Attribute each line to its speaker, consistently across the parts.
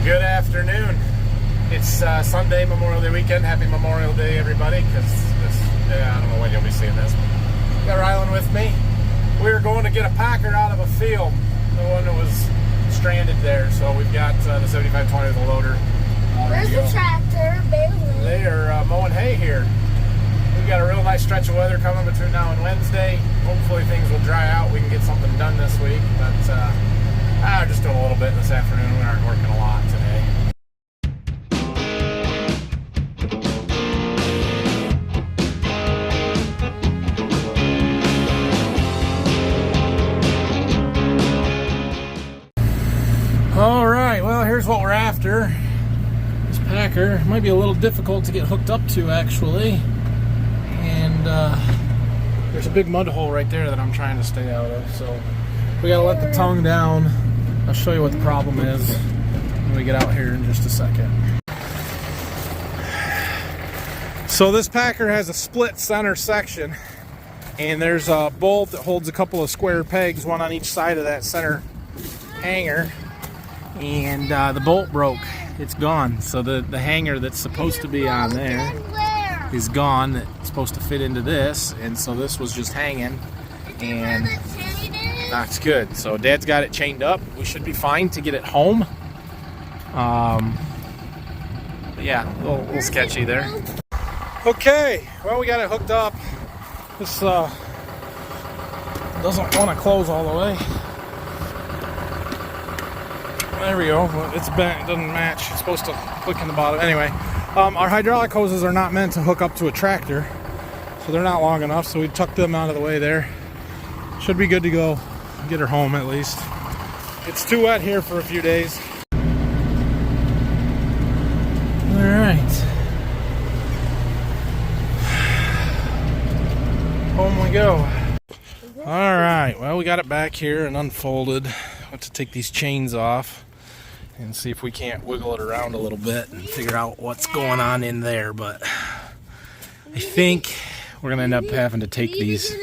Speaker 1: Good afternoon. It's Sunday, Memorial Day weekend. Happy Memorial Day, everybody, because I don't know when you'll be seeing this. Got Rylan with me. We're going to get a packer out of a field, the one that was stranded there. So we've got the 7520 with a loader.
Speaker 2: Where's the tractor?
Speaker 1: They are mowing hay here. We've got a real nice stretch of weather coming between now and Wednesday. Hopefully things will dry out. We can get something done this week, but we're just doing a little bit this afternoon. We aren't working a lot today. All right, well, here's what we're after. This packer might be a little difficult to get hooked up to, actually. And there's a big mud hole right there that I'm trying to stay out of. So we gotta let the tongue down. I'll show you what the problem is when we get out here in just a second. So this packer has a split center section, and there's a bolt that holds a couple of square pegs, one on each side of that center hanger. And the bolt broke. It's gone. So the hanger that's supposed to be on there is gone. It's supposed to fit into this, and so this was just hanging, and that's good. So Dad's got it chained up. We should be fine to get it home. But yeah, a little sketchy there. Okay, well, we got it hooked up. This doesn't want to close all the way. There we go. It's bent. It doesn't match. It's supposed to click in the bottom. Anyway, our hydraulic hoses are not meant to hook up to a tractor, so they're not long enough. So we tucked them out of the way there. Should be good to go. Get her home at least. It's too wet here for a few days. All right. Home we go. All right. Well, we got it back here and unfolded. Have to take these chains off and see if we can't wiggle it around a little bit and figure out what's going on in there. But I think we're gonna end up having to take these.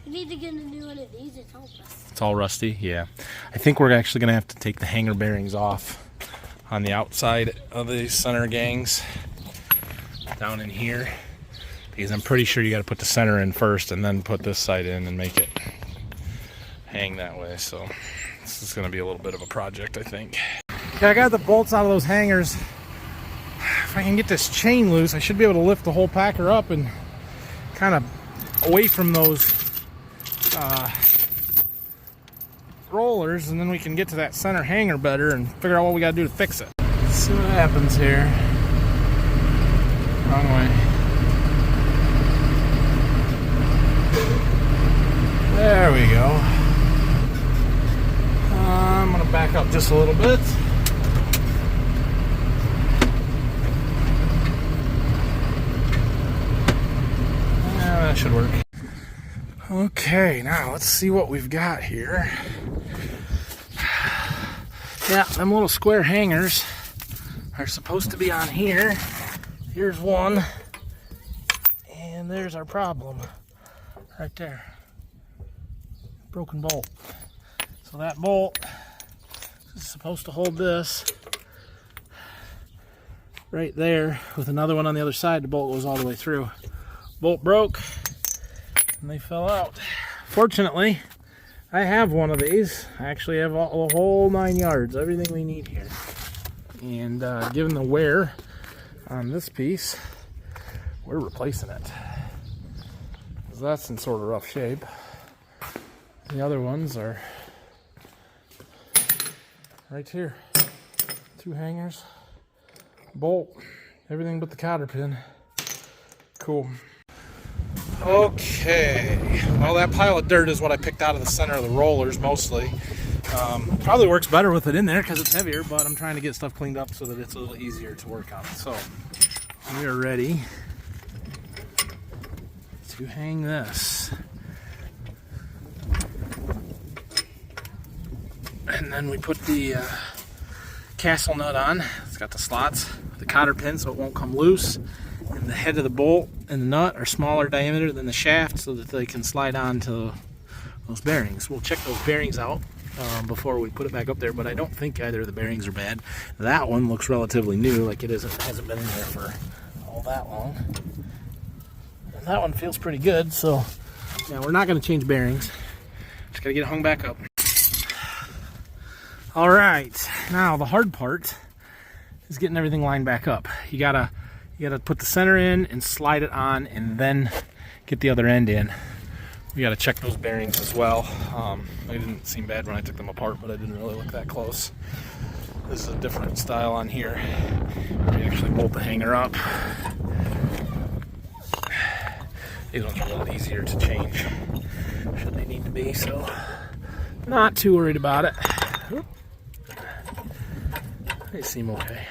Speaker 2: We need to get a new one of these. It's all rusty.
Speaker 1: It's all rusty, yeah. I think we're actually gonna have to take the hanger bearings off on the outside of the center gangs down in here, because I'm pretty sure you got to put the center in first and then put this side in and make it hang that way. So this is going to be a little bit of a project, I think. Okay, I got the bolts out of those hangers. If I can get this chain loose, I should be able to lift the whole packer up and kind of away from those rollers, and then we can get to that center hanger better and figure out what we got to do to fix it. Let's see what happens here. Wrong way. There we go. I'm going to back up just a little bit. Yeah, that should work. Okay, now let's see what we've got here. Yeah, them little square hangers are supposed to be on here. Here's one. And there's our problem. Right there. Broken bolt. So that bolt is supposed to hold this right there with another one on the other side. The bolt goes all the way through. Bolt broke and they fell out. Fortunately, I have one of these. I actually have the whole 9 yards, everything we need here. And given the wear on this piece, we're replacing it, because that's in sort of rough shape. The other ones are right here. 2 hangers, bolt, everything but the cotter pin. Cool. Okay, well, that pile of dirt is what I picked out of the center of the rollers mostly. Probably works better with it in there because it's heavier, but I'm trying to get stuff cleaned up so that it's a little easier to work on. So we are ready to hang this. And then we put the castle nut on. It's got the slots, the cotter pin so it won't come loose. And the head of the bolt and the nut are smaller diameter than the shaft so that they can slide on to those bearings. We'll check those bearings out before we put it back up there, but I don't think either of the bearings are bad. That one looks relatively new, like it hasn't been in there for all that long. And that one feels pretty good, so yeah, we're not going to change bearings. Just got to get it hung back up. All right, now the hard part is getting everything lined back up. You gotta put the center in and slide it on, and then get the other end in. We gotta check those bearings as well. They didn't seem bad when I took them apart, but I didn't really look that close. This is a different style on here. We actually bolt the hanger up. These ones are a little easier to change, should they need to be, so not too worried about it. They seem okay.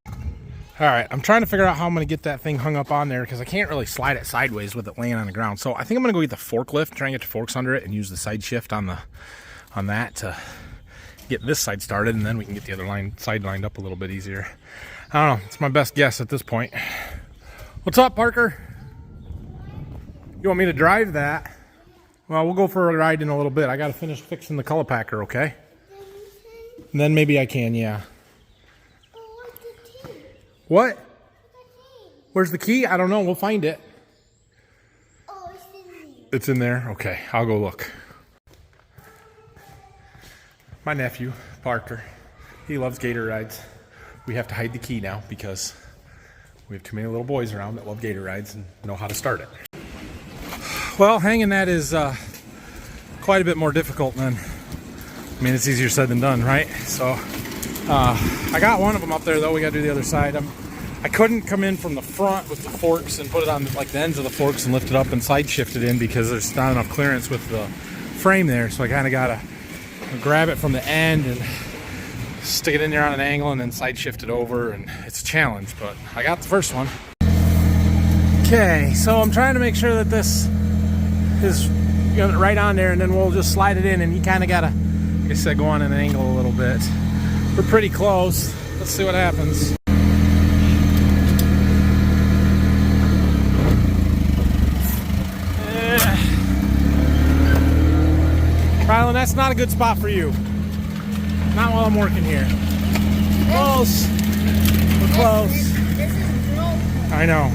Speaker 1: All right, I'm trying to figure out how I'm going to get that thing hung up on there because I can't really slide it sideways with it laying on the ground. So I think I'm going to go get the forklift, try and get the forks under it, and use the side shift on that to get this side started, and then we can get the other side lined up a little bit easier. I don't know. It's my best guess at this point. What's up, Parker? You want me to drive that? Well, we'll go for a ride in a little bit. I got to finish fixing the color packer, okay? And then maybe I can, yeah. What? Where's the key? I don't know. We'll find it.
Speaker 2: Oh, it's in there.
Speaker 1: It's in there? Okay, I'll go look. My nephew, Parker, he loves gator rides. We have to hide the key now because we have too many little boys around that love gator rides and know how to start it. Well, hanging that is quite a bit more difficult than, I mean, it's easier said than done, right? So I got one of them up there, though. We got to do the other side. I couldn't come in from the front with the forks and put it on like the ends of the forks and lift it up and side shift it in because there's not enough clearance with the frame there. So I kind of got to grab it from the end and stick it in there on an angle and then side shift it over. And it's a challenge, but I got the first one. Okay, so I'm trying to make sure that this is right on there, and then we'll just slide it in, and you kind of got to, like I said, go on an angle a little bit. We're pretty close. Let's see what happens. Rylan, that's not a good spot for you. Not while I'm working here. Close. We're close.
Speaker 2: This is broken.
Speaker 1: I know.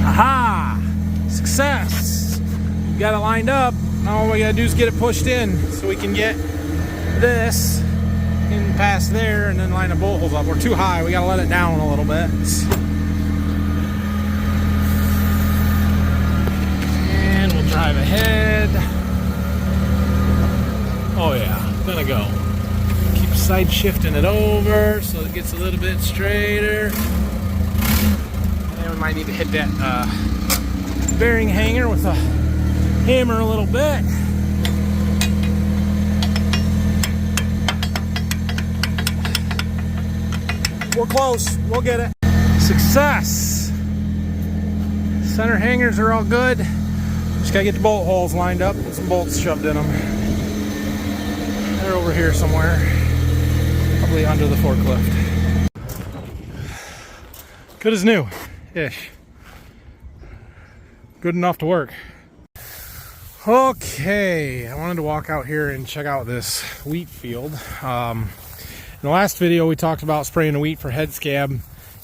Speaker 1: Aha! Success! We got it lined up. Now all we gotta do is get it pushed in so we can get this in past there and then line the bolt holes up. We're too high. We gotta let it down a little bit. And we'll drive ahead. Oh yeah, gonna go. Keep side shifting it over so it gets a little bit straighter. And we might need to hit that bearing hanger with a hammer a little bit. We're close. We'll get it. Success. Center hangers are all good. Just gotta get the bolt holes lined up with some bolts shoved in them. They're over here somewhere, probably under the forklift. Good as new-ish. Good enough to work. Okay, I wanted to walk out here and check out this wheat field. In the last video, we talked about spraying the wheat for head scab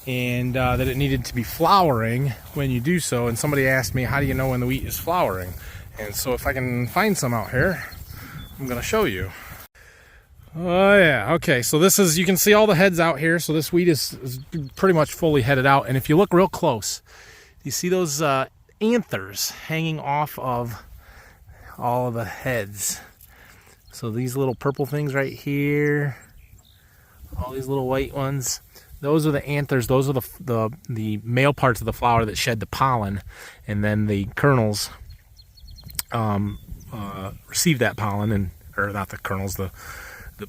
Speaker 1: and that it needed to be flowering when you do so. And somebody asked me, how do you know when the wheat is flowering? And so if I can find some out here, I'm going to show you. Oh yeah, okay, so this is, you can see all the heads out here. So this wheat is pretty much fully headed out. And if you look real close, you see those anthers hanging off of all of the heads. So these little purple things right here, all these little white ones, those are the anthers. Those are the male parts of the flower that shed the pollen, and then the kernels receive that pollen, and or not the kernels, the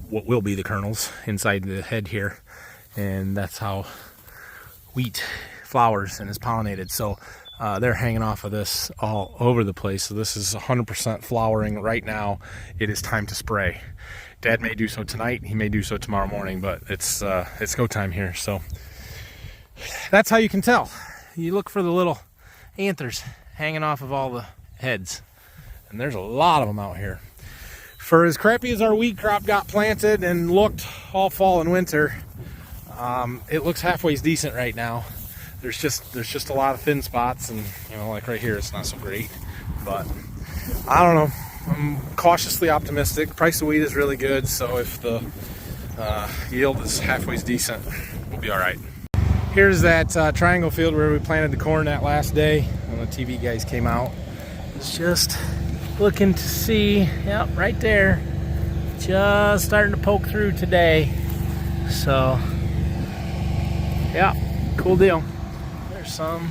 Speaker 1: what will be the kernels inside the head here, and that's how wheat flowers and is pollinated. So they're hanging off of this all over the place. So this is 100% flowering right now. It is time to spray. Dad may do so tonight. He may do so tomorrow morning, but it's go time here. So that's how you can tell. You look for the little anthers hanging off of all the heads, and there's a lot of them out here. For as crappy as our wheat crop got planted and looked all fall and winter, it looks halfway decent right now. There's just a lot of thin spots, and like right here, it's not so great. But I don't know. I'm cautiously optimistic. Price of wheat is really good, so if the yield is halfway decent, we'll be all right. Here's that triangle field where we planted the corn that last day when the TV guys came out. It's just looking to see, yep, right there, just starting to poke through today. So, yeah, cool deal. There's some.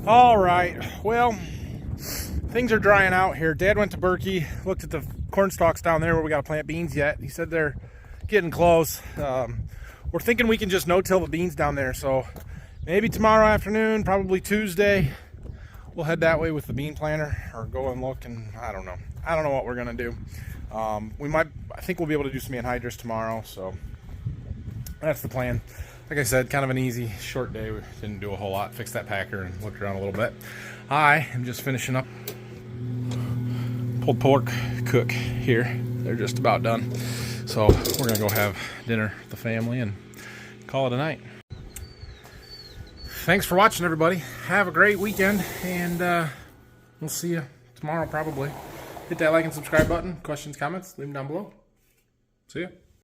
Speaker 1: All right, well, things are drying out here. Dad went to Berkey, looked at the corn stalks down there where we got to plant beans yet. He said they're getting close. We're thinking we can just no-till the beans down there, so maybe tomorrow afternoon, probably Tuesday, we'll head that way with the bean planter, or go and look, and I don't know what we're gonna do. I think we'll be able to do some anhydrous tomorrow, so that's the plan. Like I said, kind of an easy, short day. We didn't do a whole lot. Fixed that packer and looked around a little bit. I am just finishing up pulled pork cook here. They're just about done. So we're gonna go have dinner with the family and call it a night. Thanks for watching, everybody. Have a great weekend, and we'll see you tomorrow probably. Hit that like and subscribe button. Questions, comments, leave them down below. See ya.